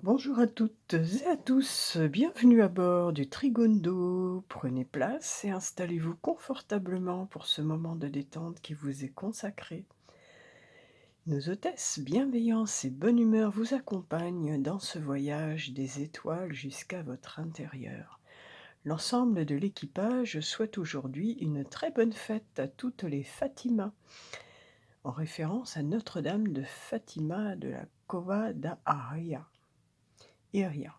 Bonjour à toutes et à tous, bienvenue à bord du Trigondo. Prenez place et installez-vous confortablement pour ce moment de détente qui vous est consacré. Nos hôtesses, bienveillance et bonne humeur vous accompagnent dans ce voyage des étoiles jusqu'à votre intérieur. L'ensemble de l'équipage souhaite aujourd'hui une très bonne fête à toutes les Fatimas, en référence à Notre-Dame de Fatima de la Cova da Iria.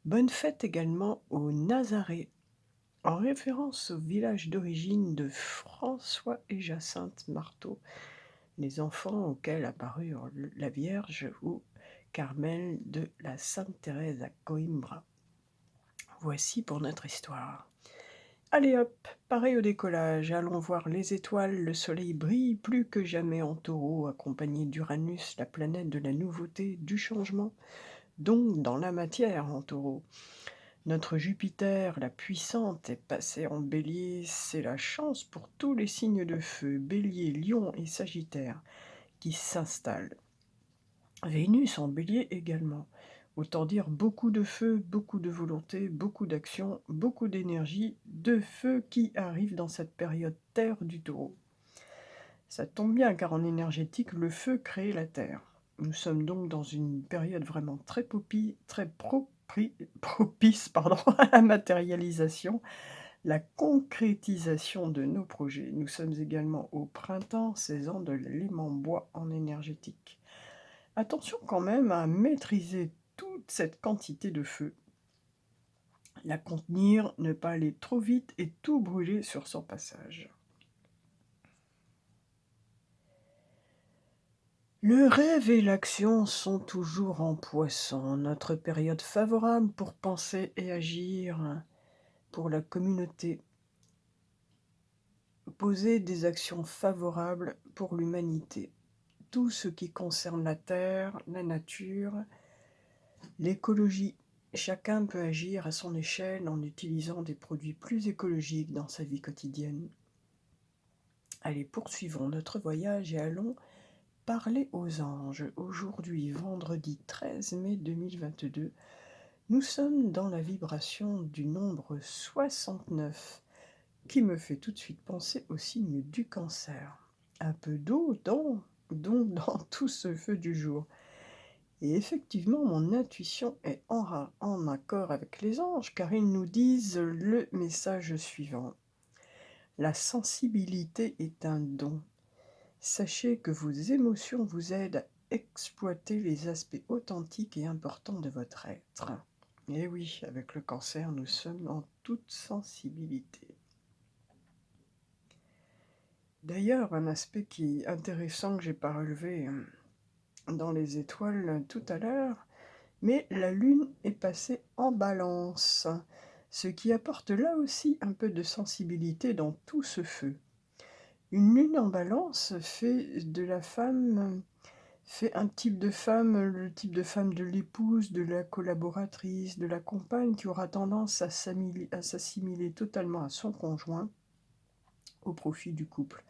Bonne fête également aux Nazarés, en référence au village d'origine de François et Jacinthe Marteau, les enfants auxquels apparurent la Vierge ou Carmel de la Sainte Thérèse à Coimbra. Voici pour notre histoire. Allez hop, pareil au décollage, allons voir les étoiles, le soleil brille plus que jamais en taureau, accompagné d'Uranus, la planète de la nouveauté, du changement, donc dans la matière en taureau. Notre Jupiter, la puissante, est passée en Bélier, c'est la chance pour tous les signes de feu, Bélier, Lion et Sagittaire, qui s'installent. Vénus en Bélier également. Autant dire beaucoup de feu, beaucoup de volonté, beaucoup d'action, beaucoup d'énergie, de feu qui arrive dans cette période Terre du Taureau. Ça tombe bien car en énergétique, le feu crée la Terre. Nous sommes donc dans une période vraiment très propice à la matérialisation, la concrétisation de nos projets. Nous sommes également au printemps, saison de l'élément bois en énergétique. Attention quand même à maîtriser toute cette quantité de feu, la contenir, ne pas aller trop vite et tout brûler sur son passage. Le rêve et l'action sont toujours en Poisson, notre période favorable pour penser et agir pour la communauté. Poser des actions favorables pour l'humanité. Tout ce qui concerne la terre, la nature, l'écologie. Chacun peut agir à son échelle en utilisant des produits plus écologiques dans sa vie quotidienne. Allez, poursuivons notre voyage et allons parler aux anges. Aujourd'hui, vendredi 13 mai 2022, nous sommes dans la vibration du nombre 69, qui me fait tout de suite penser au signe du Cancer. Un peu d'eau dans tout ce feu du jour. Et effectivement, mon intuition est en accord avec les anges, car ils nous disent le message suivant. La sensibilité est un don. Sachez que vos émotions vous aident à exploiter les aspects authentiques et importants de votre être. Et oui, avec le Cancer, nous sommes en toute sensibilité. D'ailleurs, un aspect qui est intéressant que j'ai pas relevé dans les étoiles tout à l'heure, mais la Lune est passée en Balance, ce qui apporte là aussi un peu de sensibilité dans tout ce feu. Une Lune en Balance fait de la femme, fait un type de femme, le type de femme de l'épouse, de la collaboratrice, de la compagne qui aura tendance à s'assimiler totalement à son conjoint au profit du couple.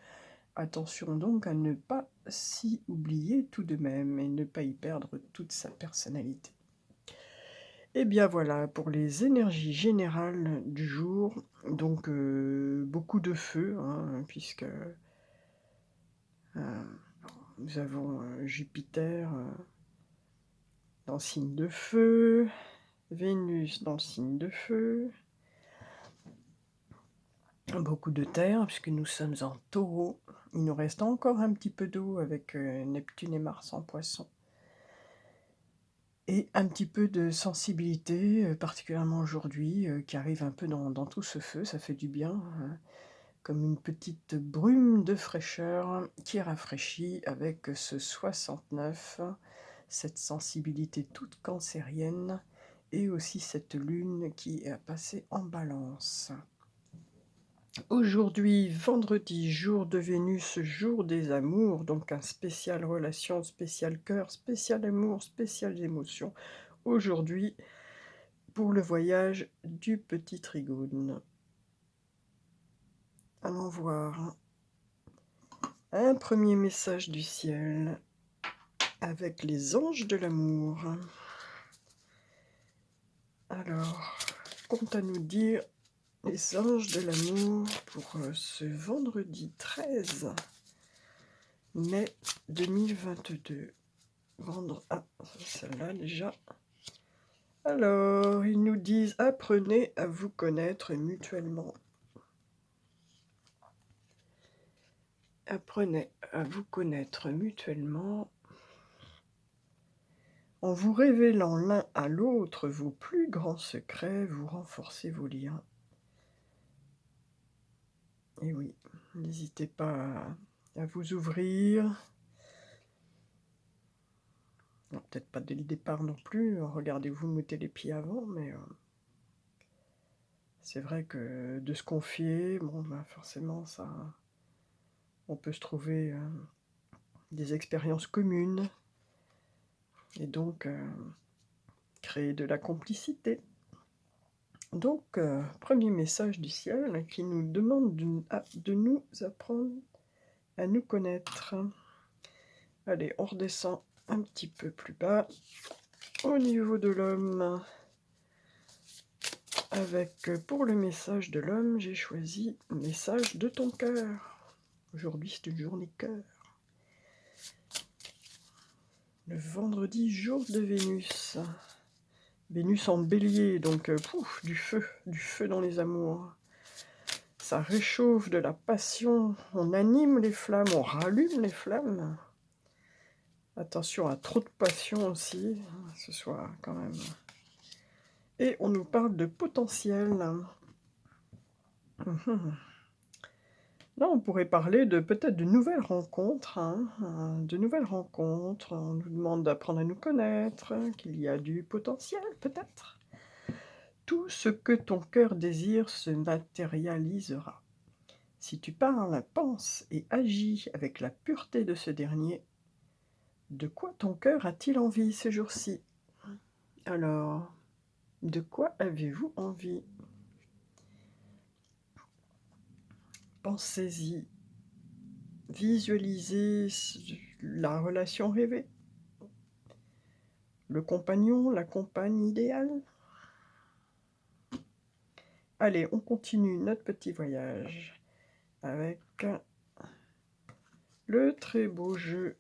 Attention donc à ne pas s'y oublier tout de même et ne pas y perdre toute sa personnalité. Et bien voilà pour les énergies générales du jour. Donc beaucoup de feu, puisque nous avons Jupiter dans le signe de feu, Vénus dans le signe de feu, beaucoup de terre puisque nous sommes en Taureau. Il nous reste encore un petit peu d'eau avec Neptune et Mars en Poisson. Et un petit peu de sensibilité, particulièrement aujourd'hui, qui arrive un peu dans tout ce feu, ça fait du bien, comme une petite brume de fraîcheur qui rafraîchit avec ce 69, cette sensibilité toute cancérienne, et aussi cette lune qui est passée en Balance. Aujourd'hui, vendredi, jour de Vénus, jour des amours, donc un spécial relation, spécial cœur, spécial amour, spéciales émotions. Aujourd'hui, pour le voyage du petit Trigone. Allons voir un premier message du ciel avec les anges de l'amour. Alors, qu'ont à nous dire les anges de l'amour pour ce vendredi 13 mai 2022. Ah, celle-là déjà. Alors, ils nous disent: apprenez à vous connaître mutuellement. Apprenez à vous connaître mutuellement en vous révélant l'un à l'autre vos plus grands secrets, vous renforcez vos liens. Et oui, n'hésitez pas à vous ouvrir. Non, peut-être pas dès le départ non plus, regardez-vous mouiller les pieds avant, mais c'est vrai que de se confier, bon, bah, forcément, ça, on peut se trouver des expériences communes et donc créer de la complicité. Donc, premier message du ciel qui nous demande de nous apprendre à nous connaître. Allez, on redescend un petit peu plus bas au niveau de l'homme. Avec, pour le message de l'homme, j'ai choisi le message de ton cœur. Aujourd'hui, c'est une journée cœur. Le vendredi, jour de Vénus. Vénus en bélier, donc du feu dans les amours. Ça réchauffe de la passion, on anime les flammes, on rallume les flammes. Attention à trop de passion aussi, ce soir quand même. Et on nous parle de potentiel. Là, on pourrait parler de peut-être de nouvelles rencontres, de nouvelles rencontres. On nous demande d'apprendre à nous connaître, qu'il y a du potentiel peut-être. Tout ce que ton cœur désire se matérialisera. Si tu parles, penses et agis avec la pureté de ce dernier, de quoi ton cœur a-t-il envie ces jours-ci? Alors, de quoi avez-vous envie? Pensez-y. Visualisez la relation rêvée. Le compagnon, la compagne idéale. Allez, on continue notre petit voyage avec le très beau jeu,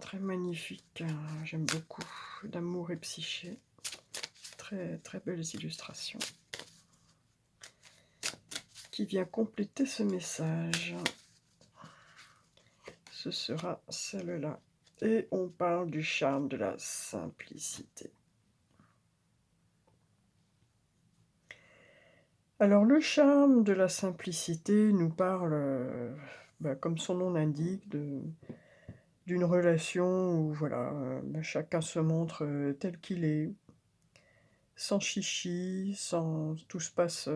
très magnifique, j'aime beaucoup, d'amour et psyché. Très, très belles illustrations qui vient compléter ce message. Ce sera celle-là. Et on parle du charme de la simplicité. Alors le charme de la simplicité nous parle, comme son nom l'indique, d'une relation où voilà, chacun se montre tel qu'il est, sans chichi, tout se passe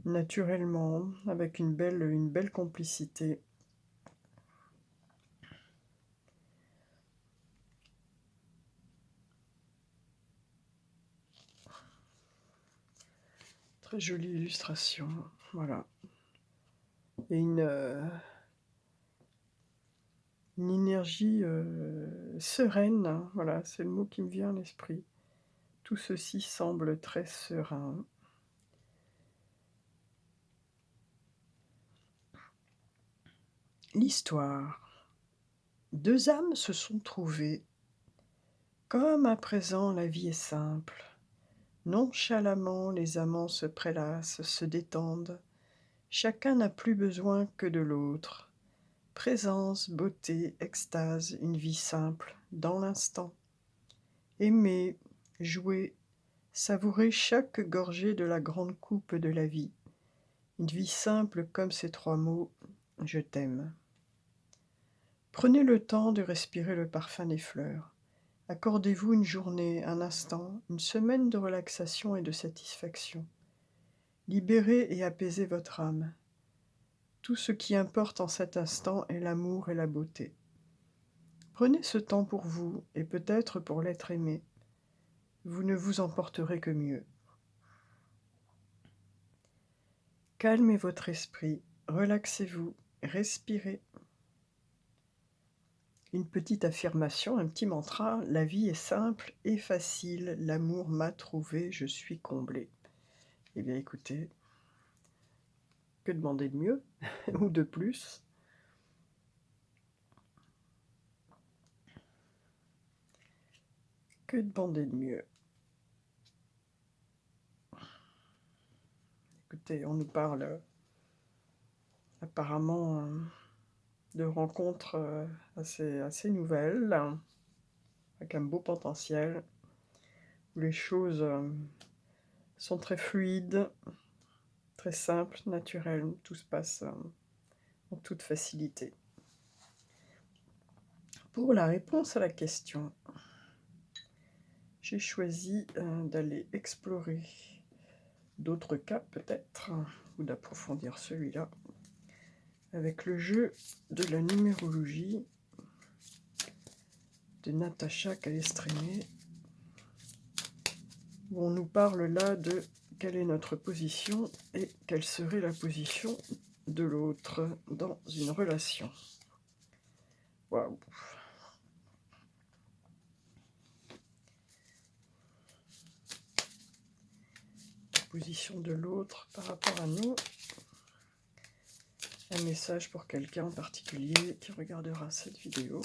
naturellement, avec une belle complicité. Très jolie illustration, voilà. Et une énergie sereine, hein, voilà, c'est le mot qui me vient à l'esprit. Tout ceci semble très serein. L'histoire. Deux âmes se sont trouvées. Comme à présent la vie est simple. Nonchalamment les amants se prélassent, se détendent. Chacun n'a plus besoin que de l'autre. Présence, beauté, extase, une vie simple, dans l'instant. Aimer, jouer, savourer chaque gorgée de la grande coupe de la vie. Une vie simple comme ces trois mots, je t'aime. Prenez le temps de respirer le parfum des fleurs. Accordez-vous une journée, un instant, une semaine de relaxation et de satisfaction. Libérez et apaisez votre âme. Tout ce qui importe en cet instant est l'amour et la beauté. Prenez ce temps pour vous et peut-être pour l'être aimé. Vous ne vous emporterez que mieux. Calmez votre esprit, relaxez-vous, respirez. Une petite affirmation, un petit mantra: «La vie est simple et facile, l'amour m'a trouvé, je suis comblé». Eh bien écoutez, que demander de mieux ou de plus? Que demander de mieux? Écoutez, on nous parle, apparemment, de rencontres, assez nouvelles, avec un beau potentiel, où les choses, sont très fluides, très simples, naturelles, où tout se passe, en toute facilité. Pour la réponse à la question, j'ai choisi, d'aller explorer d'autres cas peut-être, ou d'approfondir celui-là, avec le jeu de la numérologie de Natacha Calestrémé, où on nous parle là de quelle est notre position et quelle serait la position de l'autre dans une relation. Waouh! La position de l'autre par rapport à nous. Un message pour quelqu'un en particulier qui regardera cette vidéo.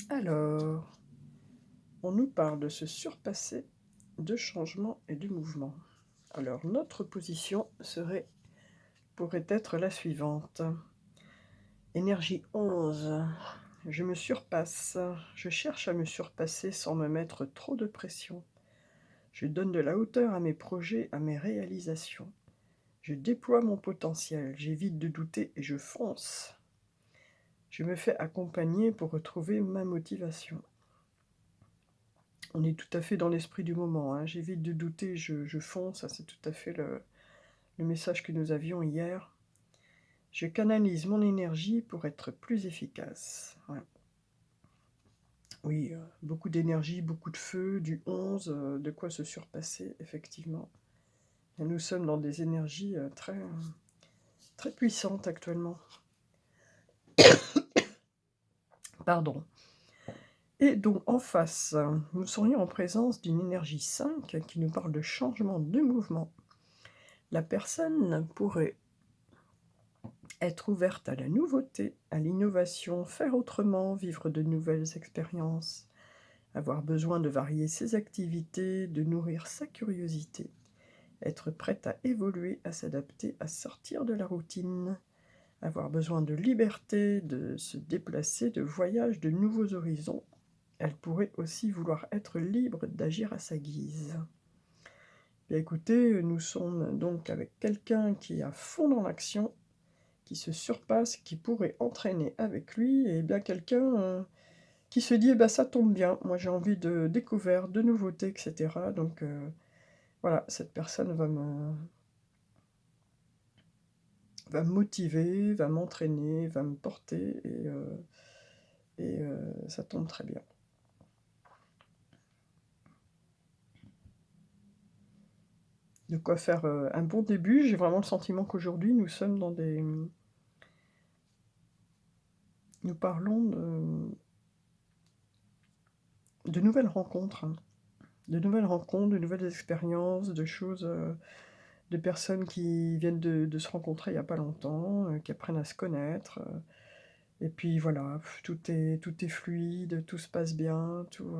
Alors, on nous parle de se surpasser, de changement et de mouvement. Alors, notre position pourrait être la suivante. Énergie 11. Je me surpasse. Je cherche à me surpasser sans me mettre trop de pression. Je donne de la hauteur à mes projets, à mes réalisations. Je déploie mon potentiel, j'évite de douter et je fonce. Je me fais accompagner pour retrouver ma motivation. On est tout à fait dans l'esprit du moment, hein. J'évite de douter, je fonce, ça c'est tout à fait le message que nous avions hier. Je canalise mon énergie pour être plus efficace. Ouais. Oui, beaucoup d'énergie, beaucoup de feu, du 11, de quoi se surpasser, effectivement. Et nous sommes dans des énergies très, très puissantes actuellement. Pardon. Et donc en face, nous serions en présence d'une énergie 5 qui nous parle de changement de mouvement. La personne pourrait être ouverte à la nouveauté, à l'innovation, faire autrement, vivre de nouvelles expériences, avoir besoin de varier ses activités, de nourrir sa curiosité, être prête à évoluer, à s'adapter, à sortir de la routine, avoir besoin de liberté, de se déplacer, de voyage, de nouveaux horizons. Elle pourrait aussi vouloir être libre d'agir à sa guise. Bien écoutez, nous sommes donc avec quelqu'un qui est à fond dans l'action, qui se surpasse, qui pourrait entraîner avec lui, et bien quelqu'un qui se dit eh ben, ça tombe bien, moi j'ai envie de découvertes, de nouveautés, etc. Donc voilà, cette personne va me motiver, va m'entraîner, va me porter, et ça tombe très bien. De quoi faire un bon début. J'ai vraiment le sentiment qu'aujourd'hui, nous sommes dans des... Nous parlons de nouvelles rencontres, hein. De nouvelles rencontres, de nouvelles expériences, de choses, de personnes qui viennent de se rencontrer il n'y a pas longtemps, qui apprennent à se connaître. Et puis voilà, tout est fluide, tout se passe bien, tout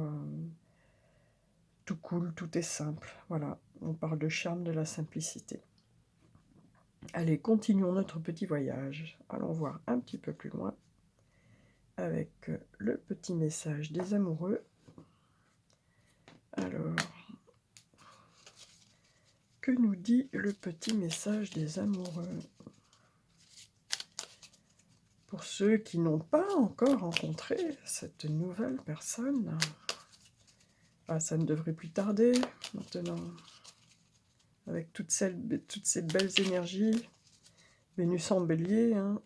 coule, tout est simple. Voilà, on parle de charme, de la simplicité. Allez, continuons notre petit voyage. Allons voir un petit peu plus loin avec le petit message des amoureux. Alors, que nous dit le petit message des amoureux? Pour ceux qui n'ont pas encore rencontré cette nouvelle personne, ça ne devrait plus tarder maintenant. Avec toutes ces belles énergies, Vénus en bélier, hein.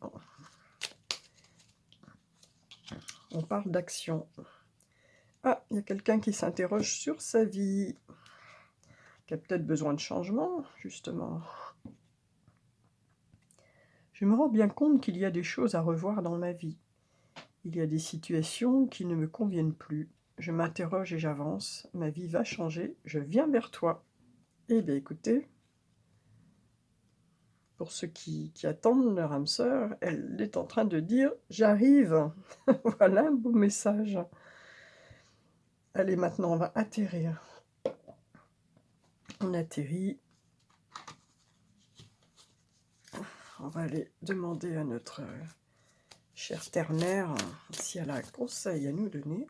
On parle d'action. Ah, il y a quelqu'un qui s'interroge sur sa vie, qui a peut-être besoin de changement, justement. Je me rends bien compte qu'il y a des choses à revoir dans ma vie. Il y a des situations qui ne me conviennent plus. Je m'interroge et j'avance. Ma vie va changer. Je viens vers toi. Eh bien, écoutez, pour ceux qui attendent leur âme sœur, elle est en train de dire: «J'arrive!» Voilà un beau message. Allez, maintenant, on va atterrir. On atterrit. On va aller demander à notre chère terre-mère si elle a un conseil à nous donner.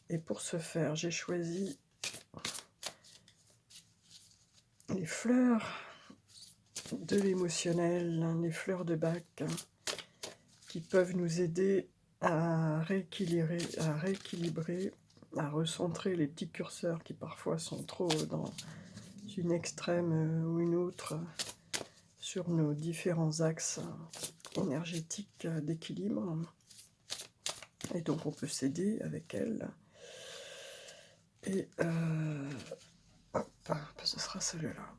Et pour ce faire, j'ai choisi les fleurs de l'émotionnel, les fleurs de Bach, qui peuvent nous aider à rééquilibrer, à recentrer les petits curseurs qui parfois sont trop dans une extrême ou une autre sur nos différents axes énergétiques d'équilibre. Et donc on peut s'aider avec elles. Et hop, ce sera celui-là.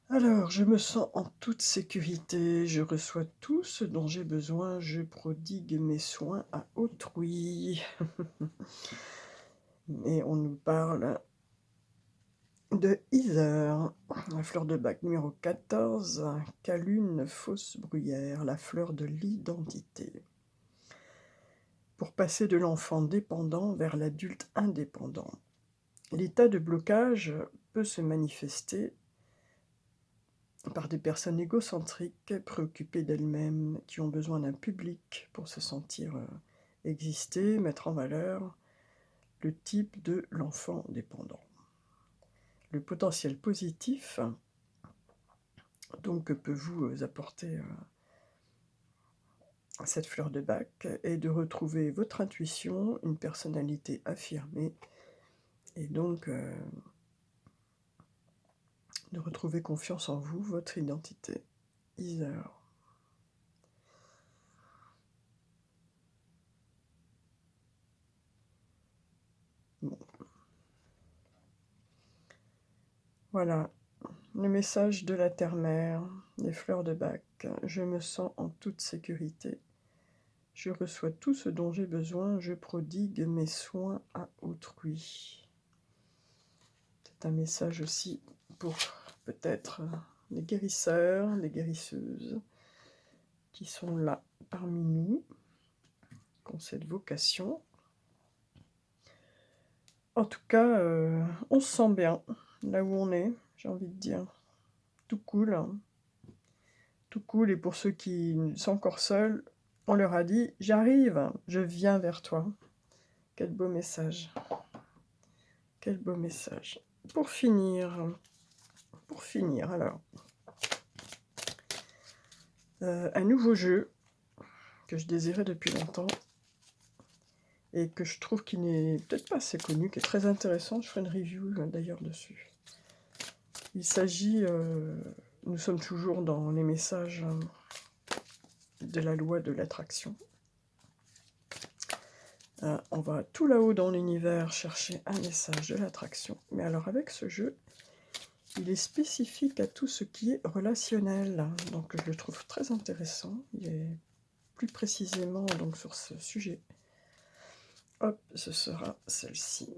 Alors, je me sens en toute sécurité, je reçois tout ce dont j'ai besoin, je prodigue mes soins à autrui. Et on nous parle de Heather, la fleur de Bach numéro 14, Calune fausse bruyère, la fleur de l'identité. Pour passer de l'enfant dépendant vers l'adulte indépendant. L'état de blocage peut se manifester par des personnes égocentriques, préoccupées d'elles-mêmes, qui ont besoin d'un public pour se sentir exister, mettre en valeur le type de l'enfant dépendant. Le potentiel positif donc que peut vous apporter cette fleur de Bach est de retrouver votre intuition, une personnalité affirmée, et donc de retrouver confiance en vous, votre identité. Heather. Bon. Voilà, le message de la terre-mère, les fleurs de Bach. Je me sens en toute sécurité. Je reçois tout ce dont j'ai besoin, je prodigue mes soins à autrui. C'est un message aussi pour peut-être les guérisseurs, les guérisseuses qui sont là parmi nous, qui ont cette vocation. En tout cas, on se sent bien là où on est, j'ai envie de dire. Tout cool. Tout cool. Et pour ceux qui sont encore seuls, on leur a dit « J'arrive, je viens vers toi ». Quel beau message. Quel beau message. Pour finir alors, un nouveau jeu que je désirais depuis longtemps et que je trouve qui n'est peut-être pas assez connu, qui est très intéressant. Je ferai une review d'ailleurs dessus. Il s'agit, nous sommes toujours dans les messages de la loi de l'attraction. On va tout là-haut dans l'univers chercher un message de l'attraction. Mais alors avec ce jeu, il est spécifique à tout ce qui est relationnel. Donc je le trouve très intéressant. Il est plus précisément donc sur ce sujet. Hop, ce sera celle-ci.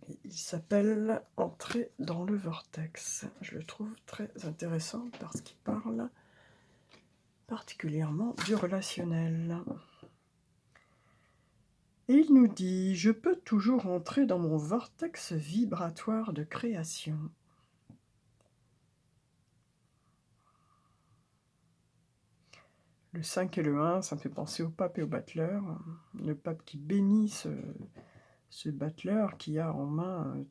Et il s'appelle « Entrer dans le vortex ». Je le trouve très intéressant parce qu'il parle particulièrement du relationnel. Et il nous dit « Je peux toujours entrer dans mon vortex vibratoire de création ». Le 5 et le 1, ça me fait penser au pape et au battleur. Le pape qui bénit ce battleur qui a en main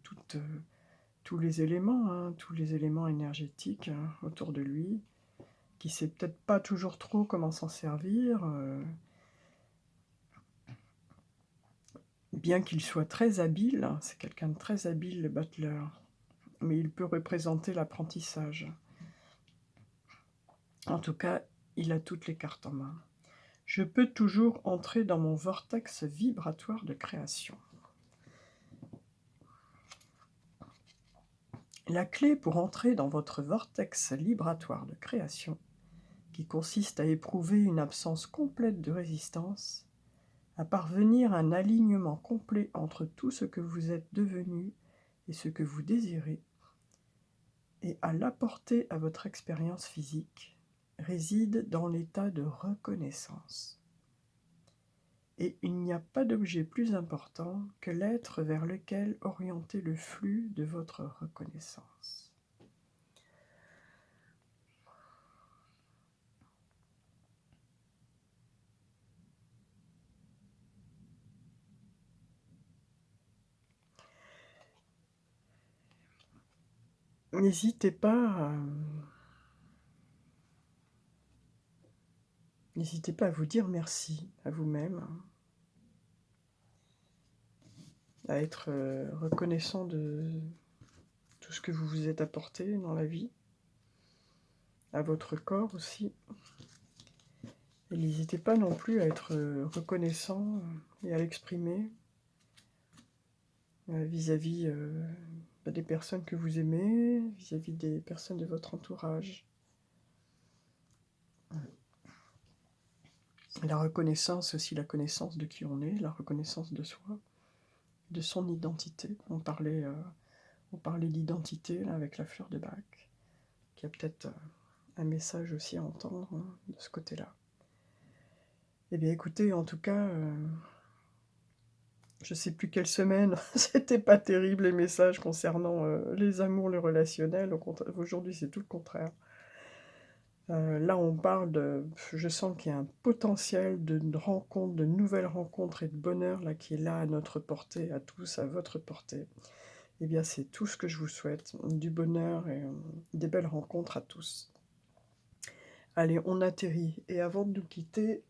tous les éléments énergétiques autour de lui, qui sait peut-être pas toujours trop comment s'en servir, bien qu'il soit très habile, c'est quelqu'un de très habile le battleur, mais il peut représenter l'apprentissage. En tout cas, il a toutes les cartes en main. Je peux toujours entrer dans mon vortex vibratoire de création. La clé pour entrer dans votre vortex libratoire de création, qui consiste à éprouver une absence complète de résistance, à parvenir à un alignement complet entre tout ce que vous êtes devenu et ce que vous désirez, et à l'apporter à votre expérience physique, réside dans l'état de reconnaissance. Et il n'y a pas d'objet plus important que l'être vers lequel orienter le flux de votre reconnaissance. N'hésitez pas à vous dire merci à vous-même, à être reconnaissant de tout ce que vous vous êtes apporté dans la vie, à votre corps aussi. Et n'hésitez pas non plus à être reconnaissant et à l'exprimer vis-à-vis des personnes que vous aimez, vis-à-vis des personnes de votre entourage. La reconnaissance, aussi la connaissance de qui on est, la reconnaissance de soi, de son identité. On parlait d'identité là, avec la fleur de Bach, qui a peut-être un message aussi à entendre de ce côté-là. Eh bien écoutez, en tout cas, je ne sais plus quelle semaine, c'était pas terrible les messages concernant les amours, les relationnels. Aujourd'hui, c'est tout le contraire. Là, on parle je sens qu'il y a un potentiel de rencontres, de nouvelles rencontres et de bonheur là, qui est là à notre portée, à tous, à votre portée. Eh bien, c'est tout ce que je vous souhaite, du bonheur et des belles rencontres à tous. Allez, on atterrit. Et avant de nous quitter,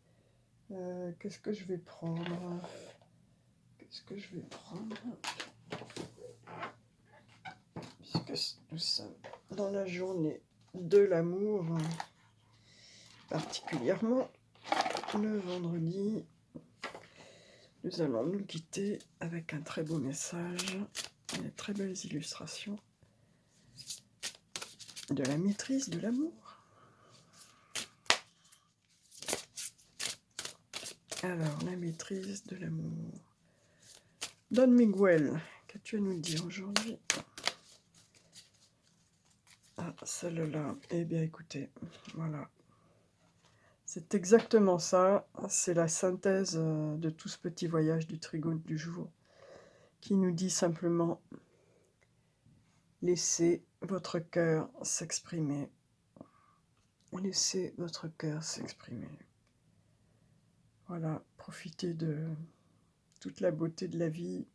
qu'est-ce que je vais prendre ? Puisque nous sommes dans la journée de l'amour, particulièrement le vendredi, nous allons nous quitter avec un très beau message, des très belles illustrations de la maîtrise de l'amour. Alors, la maîtrise de l'amour. Don Miguel, qu'as-tu à nous dire aujourd'hui ? Ah, celle-là. Eh bien, écoutez, voilà. C'est exactement ça. C'est la synthèse de tout ce petit voyage du trigone du jour, qui nous dit simplement « Laissez votre cœur s'exprimer. Laissez votre cœur s'exprimer. » Voilà, profitez de toute la beauté de la vie.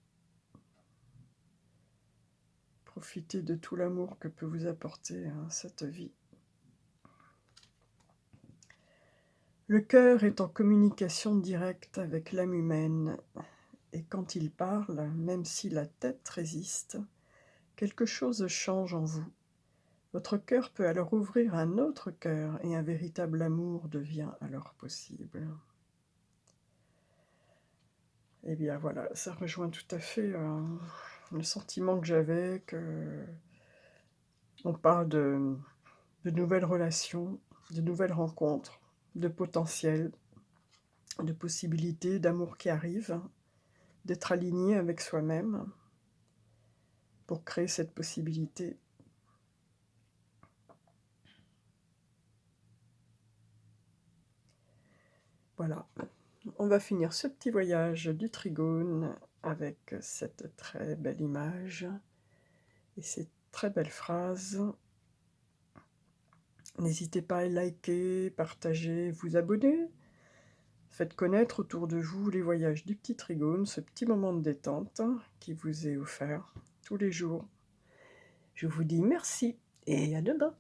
Profitez de tout l'amour que peut vous apporter cette vie. Le cœur est en communication directe avec l'âme humaine, et quand il parle, même si la tête résiste, quelque chose change en vous. Votre cœur peut alors ouvrir un autre cœur, et un véritable amour devient alors possible. Eh bien voilà, ça rejoint tout à fait le sentiment que j'avais, que on parle de nouvelles relations, de nouvelles rencontres, de potentiel, de possibilités, d'amour qui arrivent, d'être aligné avec soi-même pour créer cette possibilité. Voilà, on va finir ce petit voyage du trigone avec cette très belle image et ces très belles phrases. N'hésitez pas à liker, partager, vous abonner. Faites connaître autour de vous les voyages du petit trigone, ce petit moment de détente qui vous est offert tous les jours. Je vous dis merci et à demain.